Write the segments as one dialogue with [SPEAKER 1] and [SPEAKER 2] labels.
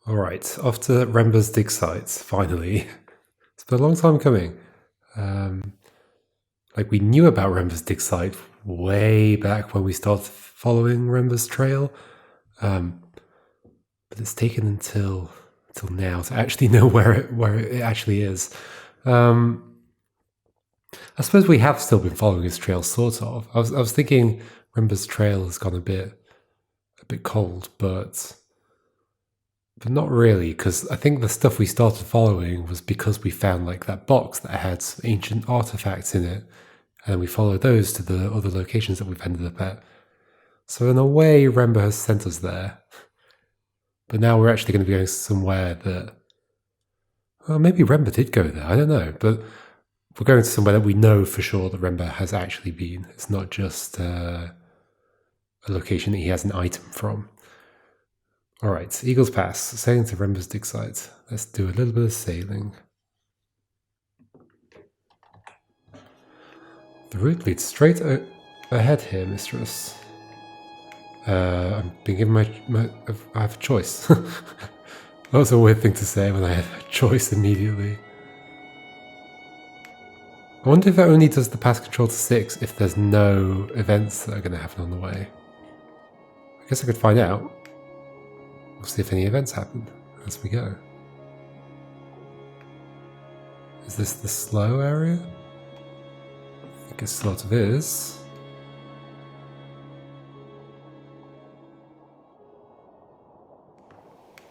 [SPEAKER 1] Alright, off to Remba's dig sites, finally. It's been a long time coming. We knew about Remba's dig site way back when we started following Remba's trail. But it's taken until now to actually know where it actually is. I suppose we have still been following his trail, sort of. I was thinking Remba's trail has gone a bit cold, but not really, because I think the stuff we started following was because we found that box that had ancient artifacts in it, and we followed those to the other locations that we've ended up at. So in a way, Remba has sent us there. But now we're actually going to be going somewhere that... Well, maybe Remba did go there, I don't know. But we're going to somewhere that we know for sure that Remba has actually been. It's not just a location that he has an item from. Alright, Eagle's Pass, sailing to Remba's dig site. Let's do a little bit of sailing. The route leads straight ahead here, mistress. I'm being given I have a choice. That was a weird thing to say when I have a choice immediately. I wonder if it only does the pass control to 6 if there's no events that are going to happen on the way. I guess I could find out. We'll see if any events happen as we go. Is this the slow area? I think it sort of is.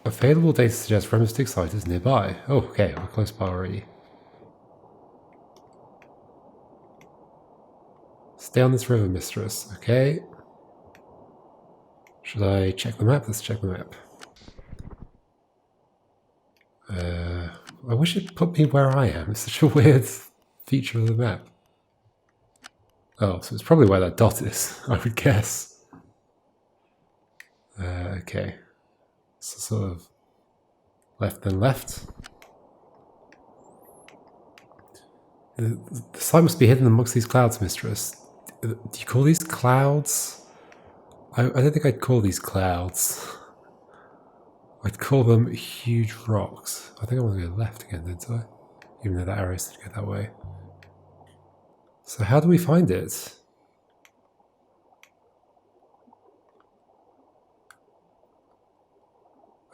[SPEAKER 1] Available data suggests Remba's dig site is nearby. Oh, okay, we're close by already. Stay on this river, mistress. Okay. Should I check the map? Let's check the map. I wish it put me where I am. It's such a weird feature of the map. Oh, so it's probably where that dot is, I would guess. Okay. So sort of left then left. The site must be hidden amongst these clouds, mistress. Do you call these clouds? I don't think I'd call these clouds. I'd call them huge rocks. I think I want to go left again, didn't I? Even though that arrow said to go that way. So how do we find it?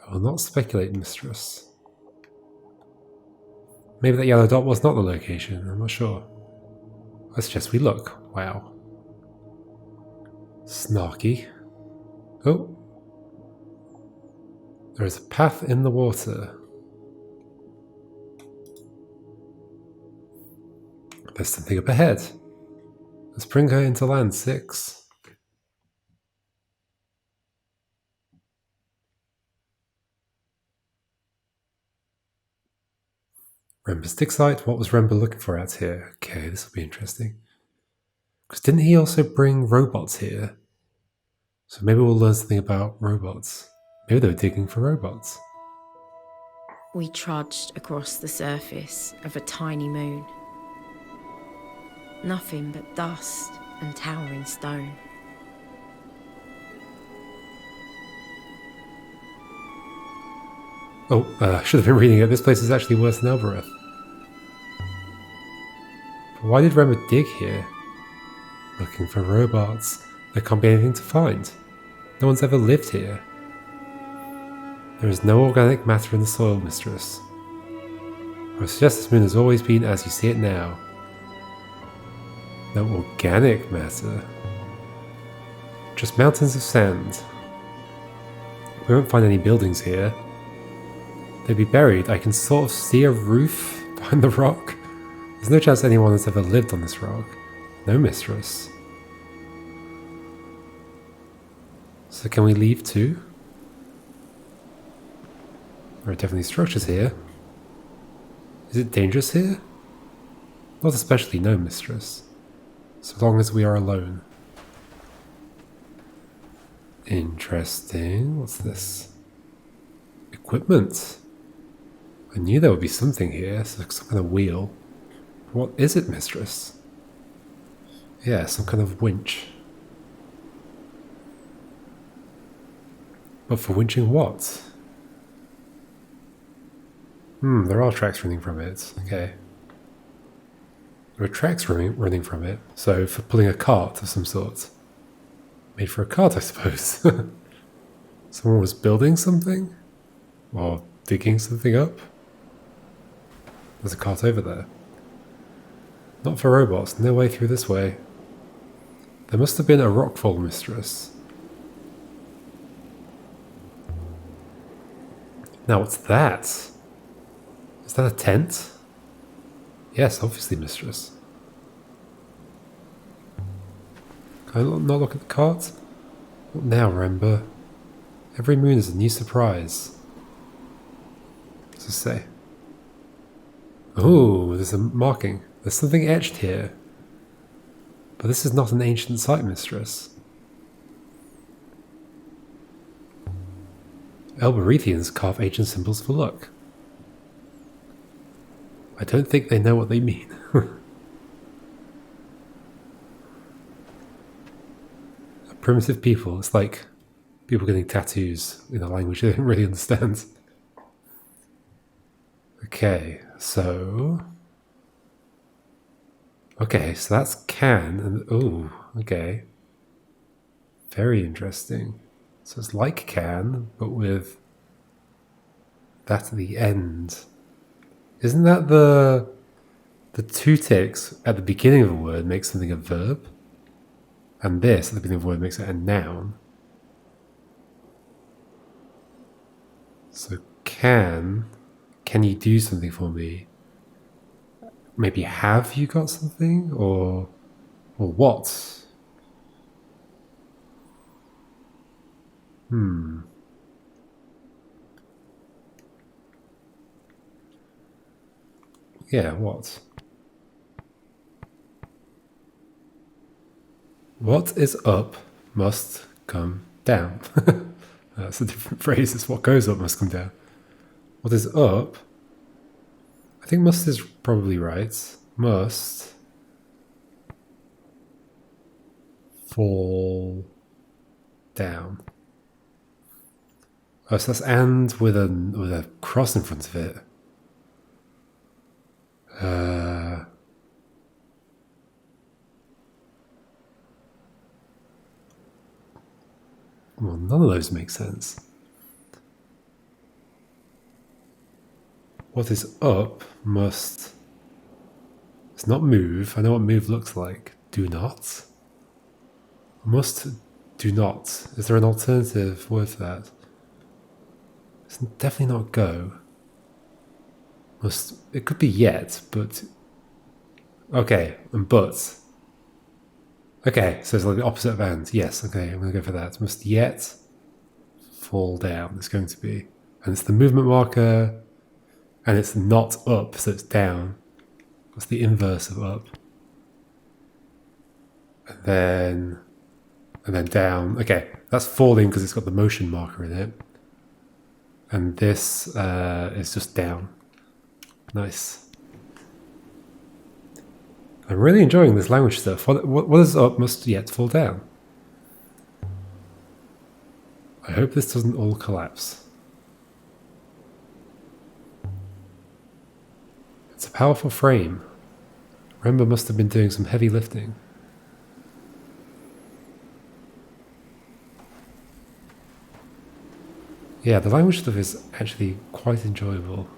[SPEAKER 1] I will not speculate, mistress. Maybe that yellow dot was not the location, I'm not sure. I suggest we look. Wow. Snarky. Oh. There is a path in the water. There's something up ahead. Let's bring her into land, 6. Remba's dig site. What was Remba looking for out here? Okay, this will be interesting. Because didn't he also bring robots here? So maybe we'll learn something about robots. Maybe they were digging for robots.
[SPEAKER 2] We trudged across the surface of a tiny moon. Nothing but dust and towering stone.
[SPEAKER 1] Oh, I should have been reading it. This place is actually worse than Elbereth. But why did Remba dig here? Looking for robots. There can't be anything to find. No one's ever lived here. There is no organic matter in the soil, mistress. I would suggest this moon has always been as you see it now. No organic matter. Just mountains of sand. We won't find any buildings here. They'd be buried. I can sort of see a roof behind the rock. There's no chance anyone has ever lived on this rock. No, mistress. So can we leave too? There are definitely structures here. Is it dangerous here? Not especially, no, mistress. So long as we are alone. Interesting. What's this? Equipment. I knew there would be something here, so some kind of wheel. What is it, mistress? Yeah, some kind of winch. But for winching what? There are tracks running from it. Okay. There are tracks running from it. So for pulling a cart of some sort. Made for a cart, I suppose. Someone was building something? Or digging something up? There's a cart over there. Not for robots. No way through this way. There must have been a rockfall mistress. Now what's that? Is that a tent? Yes, obviously, mistress. Can I not look at the cart? What now, Remember? Every moon is a new surprise. What's it say? Oh, there's a marking. There's something etched here. But this is not an ancient site, mistress. Elberethians carve ancient symbols for luck. I don't think they know what they mean. A primitive people. It's like people getting tattoos in a language they don't really understand. Okay, so... Okay, so that's can, and... Oh, okay. Very interesting. So it's like can, but with that at the end. Isn't that the two ticks at the beginning of a word makes something a verb? And this at the beginning of a word makes it a noun. So can you do something for me? Maybe have you got something? Or what? Yeah, what? What is up must come down. That's a different phrase. It's what goes up must come down. What is up? I think must is probably right. Must fall down. Oh, so that's and with a cross in front of it. Well, none of those make sense. What is up must... It's not move. I know what move looks like. Do not. Must do not. Is there an alternative word for that? It's definitely not go. Must... It could be yet, but... Okay, and but. Okay, so it's like the opposite of and. Yes, okay, I'm going to go for that. Must yet fall down. It's going to be. And it's the movement marker, and it's not up, so it's down. What's the inverse of up? And then down. Okay, that's falling because it's got the motion marker in it. And this is just down. Nice. I'm really enjoying this language stuff. What is up must yet fall down. I hope this doesn't all collapse. It's a powerful frame. Remember must have been doing some heavy lifting. Yeah, the language stuff is actually quite enjoyable.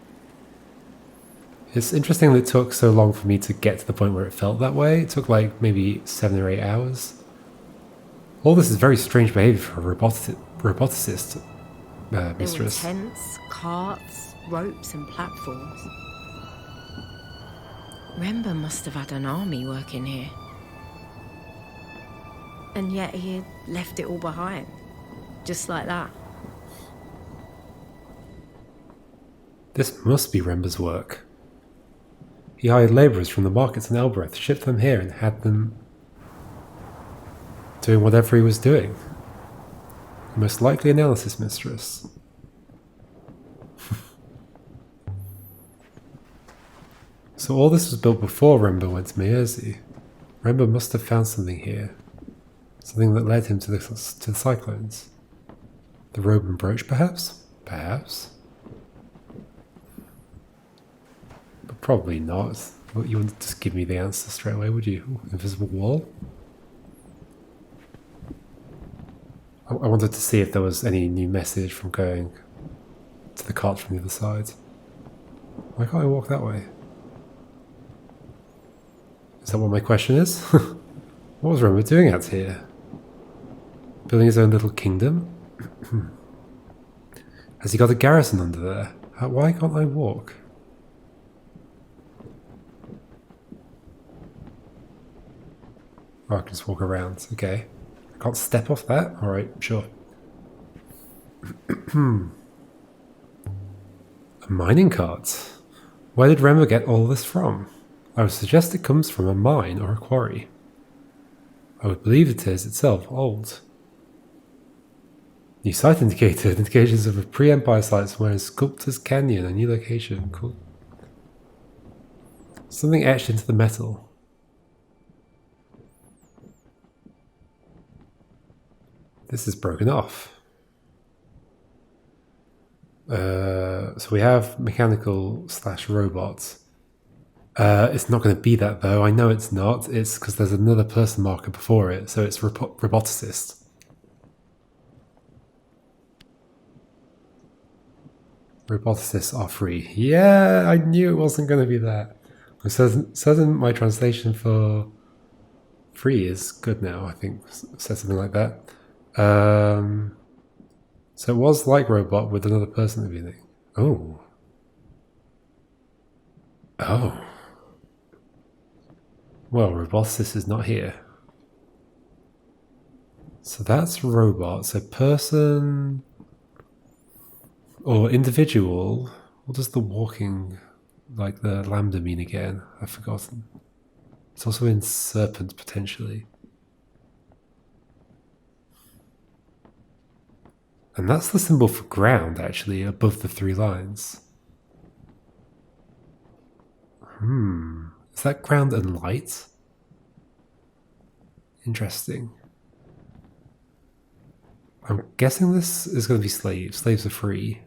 [SPEAKER 1] It's interesting that it took so long for me to get to the point where it felt that way. It took like maybe 7 or 8 hours. All this is very strange behavior for a roboticist, mistress.
[SPEAKER 2] There were tents, carts, ropes and platforms. Rember must have had an army working here. And yet he had left it all behind. Just like that.
[SPEAKER 1] This must be Rember's work. He hired labourers from the markets in Elbereth, shipped them here, and had them doing whatever he was doing. The most likely analysis, mistress. So all this was built before Rember went to Meerzi. Rember must have found something here. Something that led him to the cyclones. The robe and brooch, perhaps? Perhaps. Probably not. Well, you wouldn't just give me the answer straight away, would you? Ooh, invisible wall? I wanted to see if there was any new message from going to the cart from the other side. Why can't I walk that way? Is that what my question is? What was Roma doing out here? Building his own little kingdom? Has he got a garrison under there? Why can't I walk? Oh, I can just walk around. Okay. I can't step off that? Alright, sure. A mining cart? Where did Remo get all this from? I would suggest it comes from a mine or a quarry. I would believe it is itself old. New site indicated. Indications of a pre-Empire site somewhere in Sculptor's Canyon, a new location. Cool. Something etched into the metal. This is broken off. So we have mechanical / robot. It's not going to be that though. I know it's not. It's because there's another person marker before it. So it's roboticist. Roboticists are free. Yeah, I knew it wasn't going to be that. It says in my translation for free is good now, I think. It says something like that. So it was like robot with another person at the beginning. Oh. Oh. Well, roboticist is not here. So that's robot. So person or individual. What does the walking, like the lambda, mean again? I've forgotten. It's also in serpent potentially. And that's the symbol for ground, actually, above the 3 lines. Is that ground and light? Interesting. I'm guessing this is going to be slaves. Slaves are free.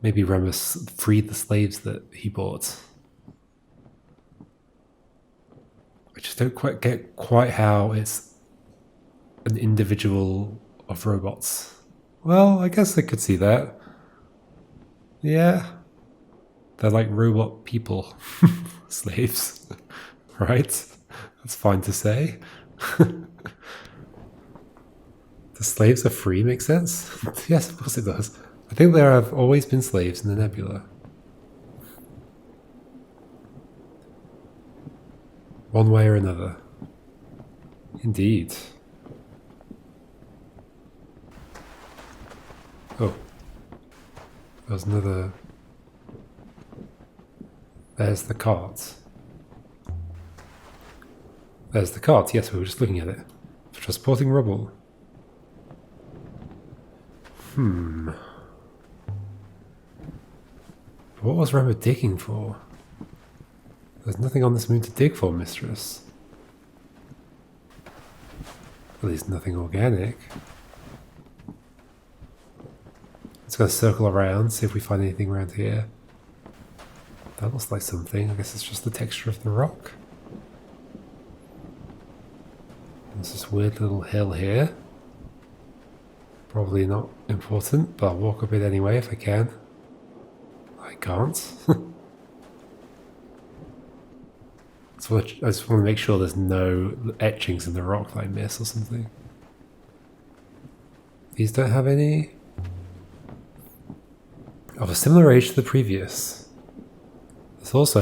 [SPEAKER 1] Maybe Remus freed the slaves that he bought. I just don't quite get how it's an individual of robots. Well, I guess I could see that. Yeah. They're like robot people. Slaves. Right? That's fine to say. The slaves are free makes sense? Yes, of course it does. I think there have always been slaves in the Nebula. One way or another. Indeed. Oh. There's another... There's the cart. There's the cart. Yes, we were just looking at it. For transporting rubble. What was Remo digging for? There's nothing on this moon to dig for, mistress. At least nothing organic. Let's go circle around, see if we find anything around here. That looks like something. I guess it's just the texture of the rock. There's this weird little hill here. Probably not important, but I'll walk up it anyway if I can. I can't. I just want to make sure there's no etchings in the rock that I miss or something. These don't have any. Of a similar age to the previous. This one's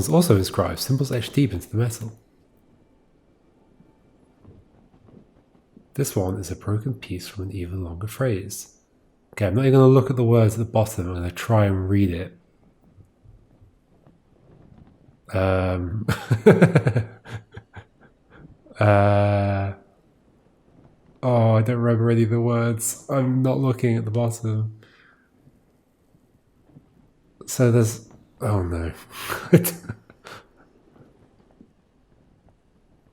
[SPEAKER 1] also inscribed, symbols etched deep into the metal. This one is a broken piece from an even longer phrase. Okay, I'm not even going to look at the words at the bottom, I'm going to try and read it. Oh, I don't remember any of the words. I'm not looking at the bottom. So there's... Oh no.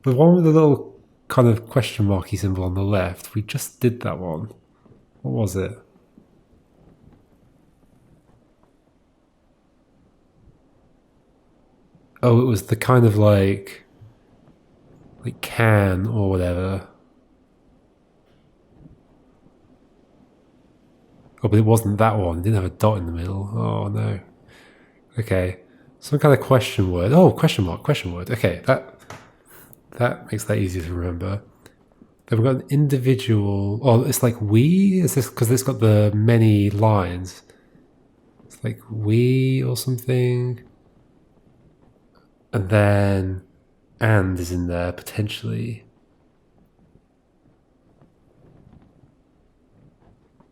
[SPEAKER 1] The one with the little kind of question marky symbol on the left, we just did that one. What was it? Oh, it was the kind of like can or whatever. Oh, but it wasn't that one. It didn't have a dot in the middle. Oh no. Okay. Some kind of question word. Oh, question mark, question word. Okay, that makes that easier to remember. Then we've got an individual. Oh, it's like we? Is this because it's got the many lines? It's like we or something. And then and is in there potentially.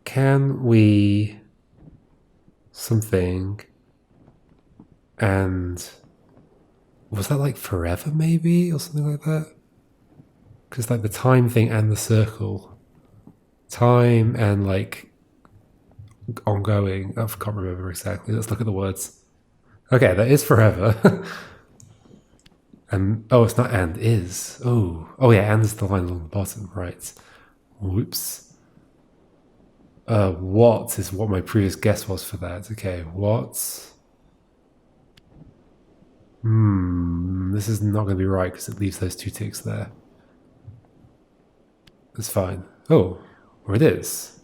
[SPEAKER 1] Can we something and was that like forever maybe or something like that? Because like the time thing and the circle, time and like ongoing. I can't remember exactly. Let's look at the words. Okay, that is forever. And oh, it's not and is. Oh yeah, and is the line along the bottom, right? Whoops. What is what my previous guess was for that? Okay, what? This is not going to be right because it leaves those two ticks there. That's fine. Oh, or it is.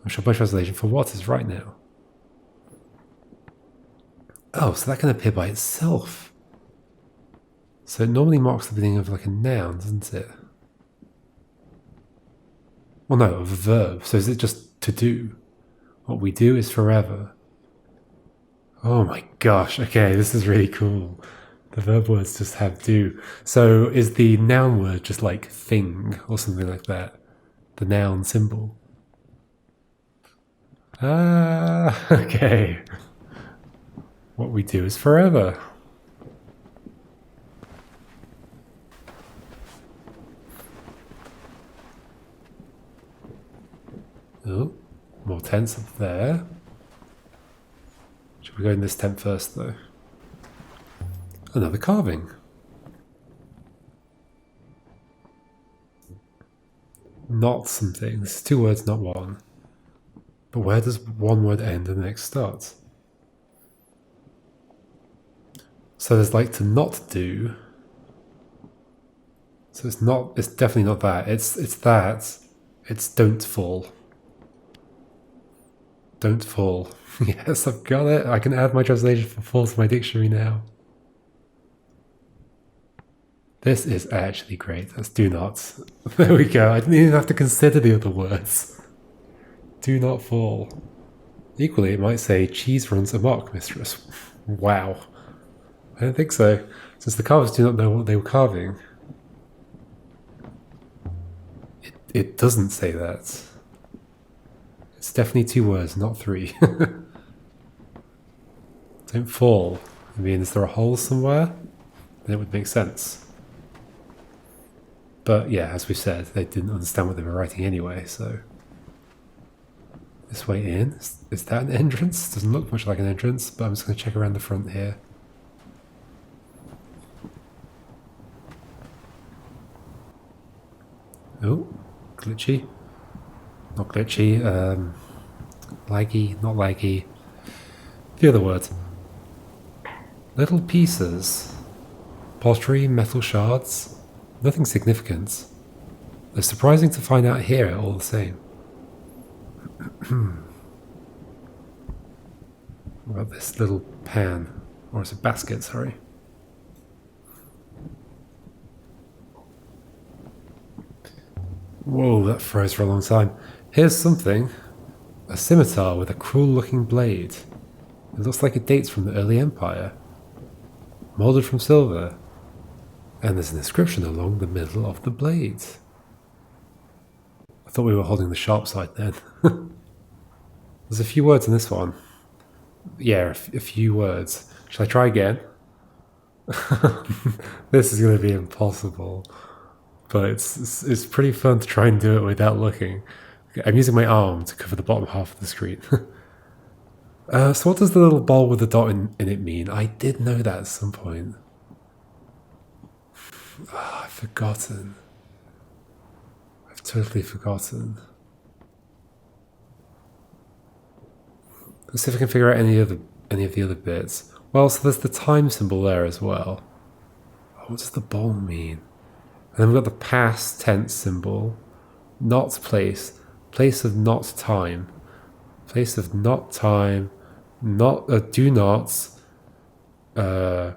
[SPEAKER 1] I'm sure my translation for what is right now. Oh, so that can appear by itself. So it normally marks the beginning of like a noun, doesn't it? Well, no, of a verb. So is it just to do? What we do is forever. Oh my gosh. Okay, this is really cool. The verb words just have do. So is the noun word just like thing or something like that? The noun symbol. Ah, okay. What we do is forever. Oh, more tents up there. Should we go in this tent first, though? Another carving. Not something. This is two words, not one. But where does one word end and the next start? So there's like to not do. So it's not. It's definitely not that. It's that. It's don't fall. Don't fall. Yes, I've got it. I can add my translation for fall to my dictionary now. This is actually great. That's do not. There we go. I didn't even have to consider the other words. Do not fall. Equally, it might say cheese runs amok, mistress. Wow. I don't think so, since the carvers do not know what they were carving. It doesn't say that. It's definitely two words, not three. Don't fall. I mean, is there a hole somewhere? Then it would make sense. But yeah, as we said, they didn't understand what they were writing anyway, so... This way in? Is that an entrance? Doesn't look much like an entrance, but I'm just going to check around the front here. Oh, glitchy. Not glitchy, laggy, not laggy. The other words. Little pieces. Pottery, metal shards. Nothing significant. They're surprising to find out here all the same. What about this little pan? Or it's a basket, sorry. Whoa, that froze for a long time. Here's something. A scimitar with a cruel-looking blade. It looks like it dates from the early Empire. Molded from silver. And there's an inscription along the middle of the blade. I thought we were holding the sharp side then. There's a few words in this one. Yeah, a few words. Shall I try again? This is going to be impossible. But it's pretty fun to try and do it without looking. I'm using my arm to cover the bottom half of the screen. So what does the little ball with the dot in it mean? I did know that at some point. Oh, I've forgotten. I've totally forgotten. Let's see if I can figure out any of the other bits. Well, so there's the time symbol there as well. Oh, what does the bowl mean? And then we've got the past tense symbol. Not place. Place of not time. Place of not time. Not do not. The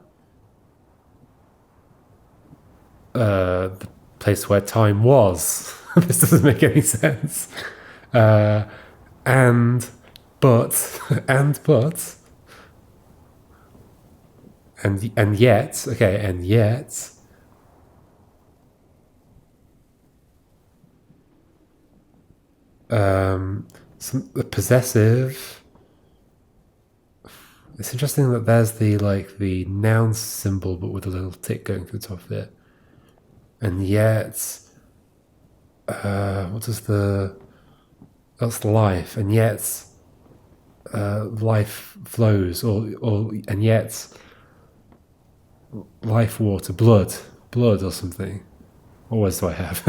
[SPEAKER 1] place where time was. This doesn't make any sense. And but and but and yet. Okay, and yet. Some the possessive. It's interesting that there's the noun symbol, but with a little tick going through the top of it. And yet, what does that's life, and yet, life flows, or and yet, life water, blood, or something. What words do I have?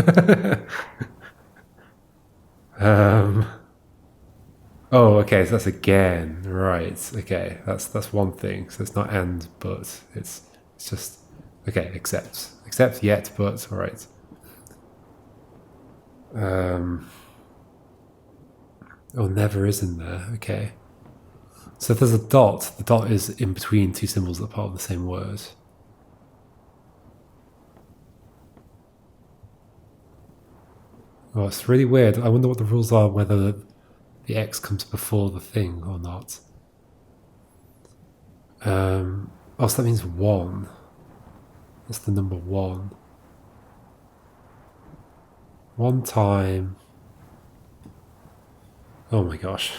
[SPEAKER 1] Oh, okay, so that's again, right? Okay, that's one thing. So it's not and but. It's just okay. Except yet, but. All right. Oh, never is in there. Okay. So if there's a dot, the dot is in between two symbols that are part of the same word. Oh, it's really weird. I wonder what the rules are, whether the X comes before the thing or not. Oh, so that means 1. That's the number 1. One time. Oh my gosh.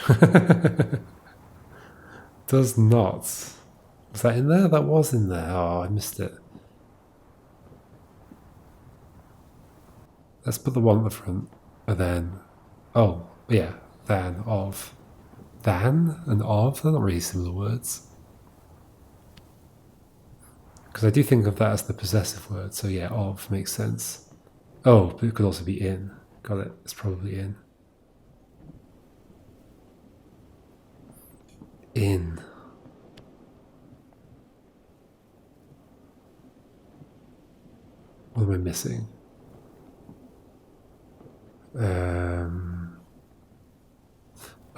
[SPEAKER 1] Does not. Was that in there? That was in there. Oh, I missed it. Let's put the 1 at the front. And then. Oh, yeah. Than, of. Than and of? They're not really similar words. Because I do think of that as the possessive word. So yeah, of makes sense. Oh, but it could also be in. Got it. It's probably in. In. What am I missing?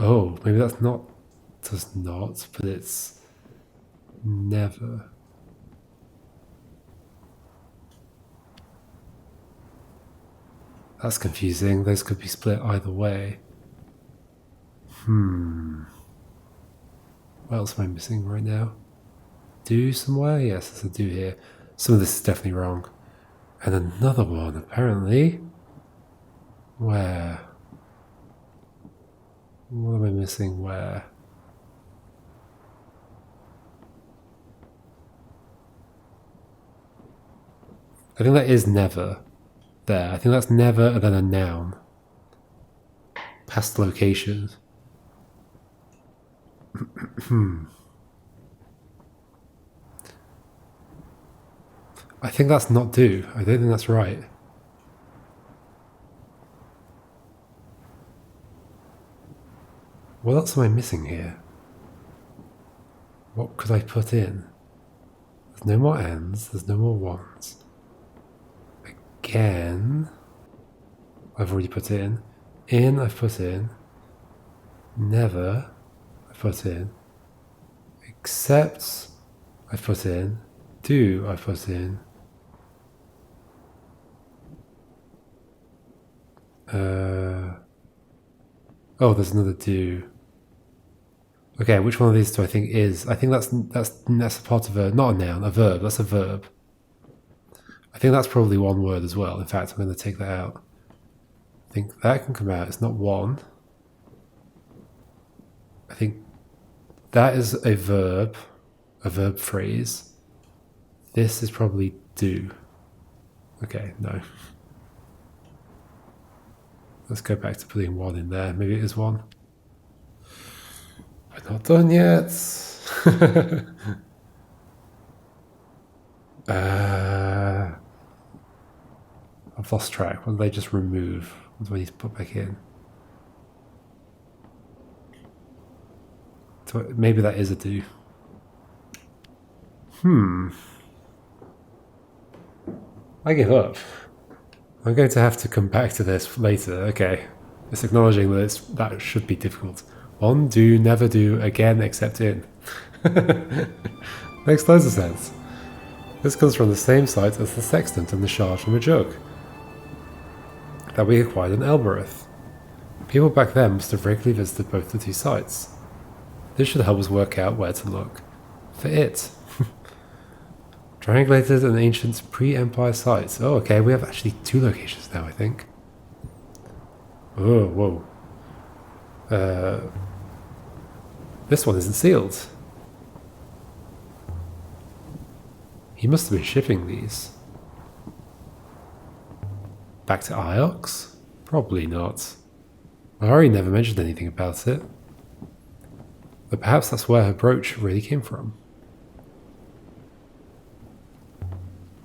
[SPEAKER 1] Oh, maybe that's not. Does not, but it's never. That's confusing. Those could be split either way. What else am I missing right now? Do somewhere? Yes, there's a do here. Some of this is definitely wrong. And another one, apparently. Where? What am I missing where? I think that is never there. I think that's never and then a noun. Past location. I think that's not do. I don't think that's right. What else am I missing here? What could I put in? There's no more ands, there's no more ones. Again, I've already put in. In, I've put in. Never, I've put in. Except, I've put in. Do, I've put in. Oh, there's another do. Okay, which one of these do I think is? I think that's a part of a, not a noun, a verb. That's a verb. I think that's probably one word as well. In fact, I'm going to take that out. I think that can come out. It's not one. I think that is a verb phrase. This is probably do. Okay, no. Let's go back to putting 1 in there. Maybe it is 1. I'm not done yet. I've lost track. What did they just remove? What do I need to put back in? Maybe that is a do. I give up. I'm going to have to come back to this later. Okay. It's acknowledging that that should be difficult. On, do, never do, again except in. Makes loads of sense. This comes from the same site as the sextant and the shard from a jug that we acquired in Elbereth. People back then must have regularly visited both the two sites. This should help us work out where to look for it. Triangulated an ancient pre-Empire site. Oh, okay, we have actually 2 locations now, I think. Oh, whoa. This one isn't sealed. He must have been shipping these. Back to Iox? Probably not. Mari never mentioned anything about it. But perhaps that's where her brooch really came from.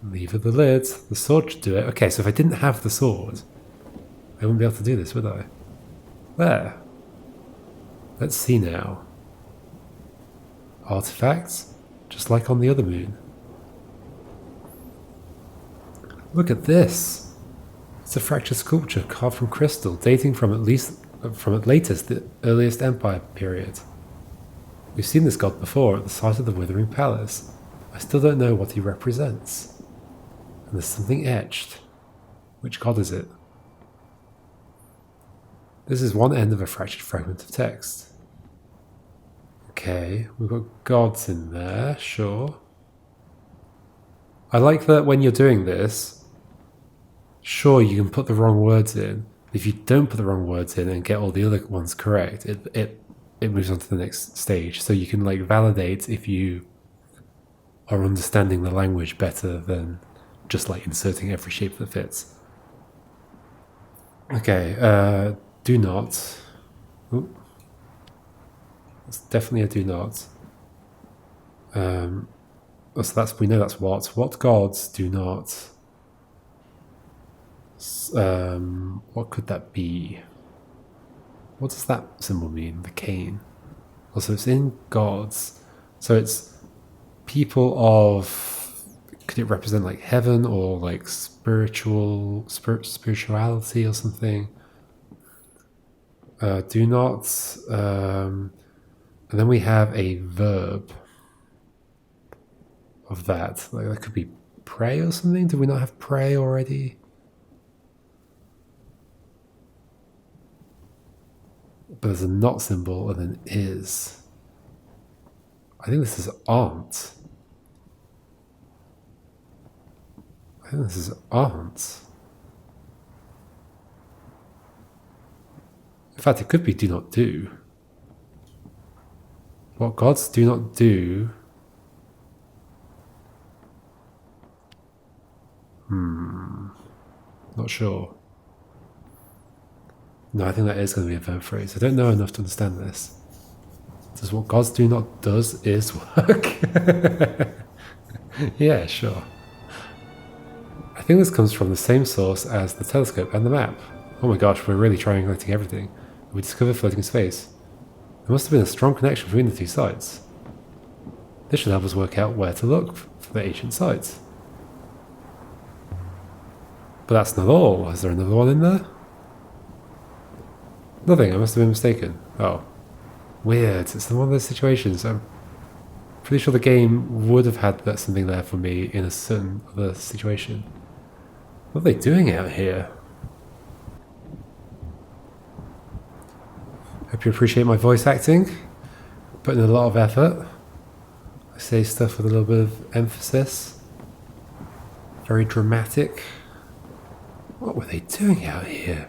[SPEAKER 1] Lever the lid. The sword should do it. Okay, so if I didn't have the sword, I wouldn't be able to do this, would I? There. Let's see now. Artifacts, just like on the other moon. Look at this. It's a fractured sculpture carved from crystal, dating from at latest the earliest Empire period. We've seen this god before at the site of the Withering Palace. I still don't know what he represents. And there's something etched. Which god is it? This is one end of a fractured fragment of text. Okay, we've got gods in there, sure. I like that when you're doing this, sure, you can put the wrong words in. If you don't put the wrong words in and get all the other ones correct, it moves on to the next stage. So you can like validate if you are understanding the language better than just like inserting every shape that fits. Okay, do not. Ooh. It's definitely a do not. So we know that's what. What gods do not? What could that be? What does that symbol mean? The cane. Also, it's in gods. So it's people of. Could it represent like heaven or like spirituality or something? Do not. And then we have a verb of that. Like that could be pray or something. Do we not have pray already? But there's a not symbol and then is. I think this is aren't. I think this is aren't. In fact, it could be do not do. What gods do not do. Not sure. No, I think that is going to be a verb phrase. I don't know enough to understand this. Does what gods do not does is work? Yeah, sure. I think this comes from the same source as the telescope and the map. Oh my gosh, we're really triangulating everything. We discovered floating space. There must have been a strong connection between the two sites. This should help us work out where to look for the ancient sites. But that's not all. Is there another one in there? Nothing, I must have been mistaken. Oh. Weird, it's one of those situations. I'm pretty sure the game would have had something there for me in a certain other situation. What are they doing out here? Hope you appreciate my voice acting. Putting in a lot of effort. I say stuff with a little bit of emphasis. Very dramatic. What were they doing out here?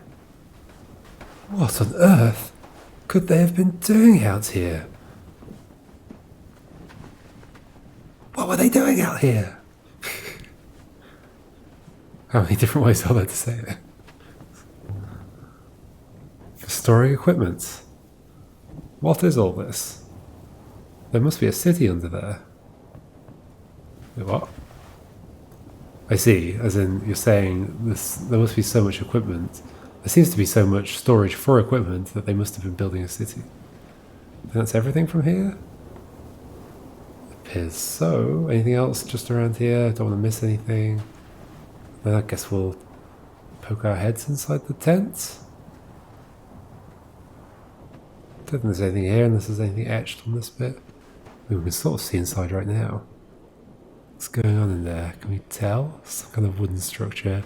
[SPEAKER 1] What on earth could they have been doing out here? What were they doing out here? How many different ways are there to say it? For storing equipment. What is all this? There must be a city under there. What? I see, as in you're saying there must be so much equipment. There seems to be so much storage for equipment that they must have been building a city. And that's everything from here? appears so. Anything else just around here? Don't want to miss anything. Then I guess we'll poke our heads inside the tent. Don't think there's anything here unless there's anything etched on this bit. We can sort of see inside right now. What's going on in there? Can we tell? Some kind of wooden structure.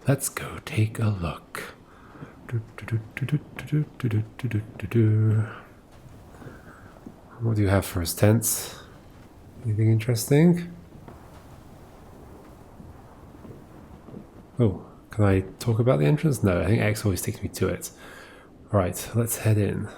[SPEAKER 1] Let's go take a look. What do you have for us, tents? Anything interesting? Oh, can I talk about the entrance? No, I think X always takes me to it. Alright, let's head in.